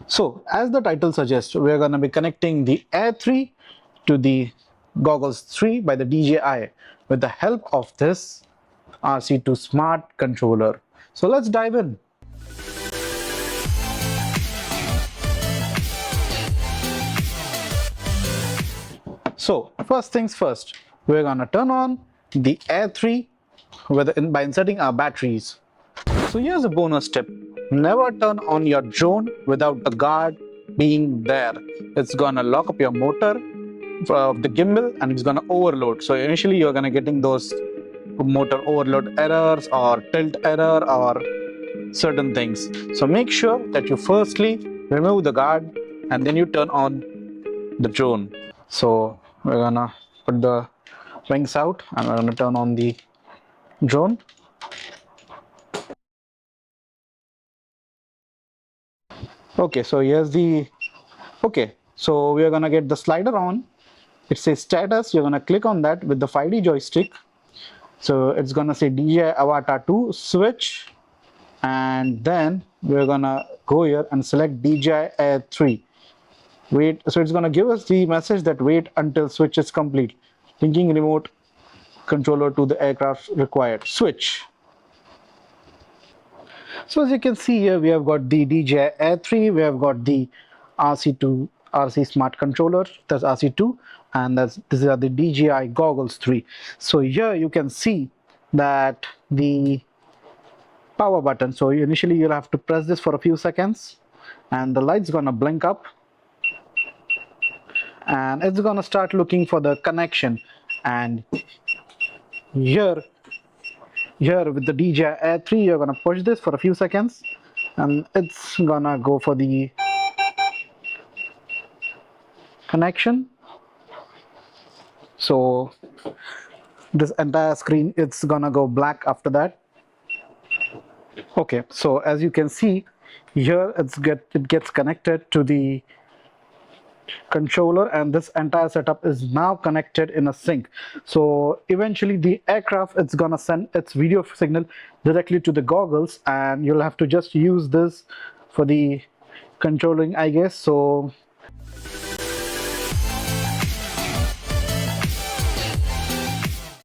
So as the title suggests, we're going to be connecting the Air 3 to the Goggles 3 by the DJI with the help of this RC2 smart controller. So let's dive in. So first things first, we're going to turn on the Air 3 by inserting our batteries. So here's a bonus tip. Never turn on your drone without the guard being there. It's gonna lock up your motor of the gimbal and it's gonna overload. So initially you're gonna getting those motor overload errors or tilt error or certain things. So make sure that you firstly remove the guard and then you turn on the drone. So we're gonna put the wings out and we're gonna turn on the drone. Okay, so here's the so we are gonna get the slider on. It says status. You're gonna click on that with the 5D joystick. So it's gonna say DJI Avatar 2 switch, and then we're gonna go here and select DJI Air 3. Wait, so it's gonna give us the message that wait until switch is complete. Linking remote controller to the aircraft required. Switch. So as you can see here, we have got the DJI Air 3, we have got the RC smart controller, that's RC2, and these are the DJI Goggles 3. So here you can see that the power button, so initially you'll have to press this for a few seconds and the light's gonna blink up and it's gonna start looking for the connection, and here with the DJI Air 3 you're gonna push this for a few seconds and it's gonna go for the connection. So this entire screen, it's gonna go black after that. Okay, so as you can see here, it gets connected to the controller and this entire setup is now connected in a sync. So eventually the aircraft, it's gonna send its video signal directly to the goggles and you'll have to just use this for the controlling, I guess. So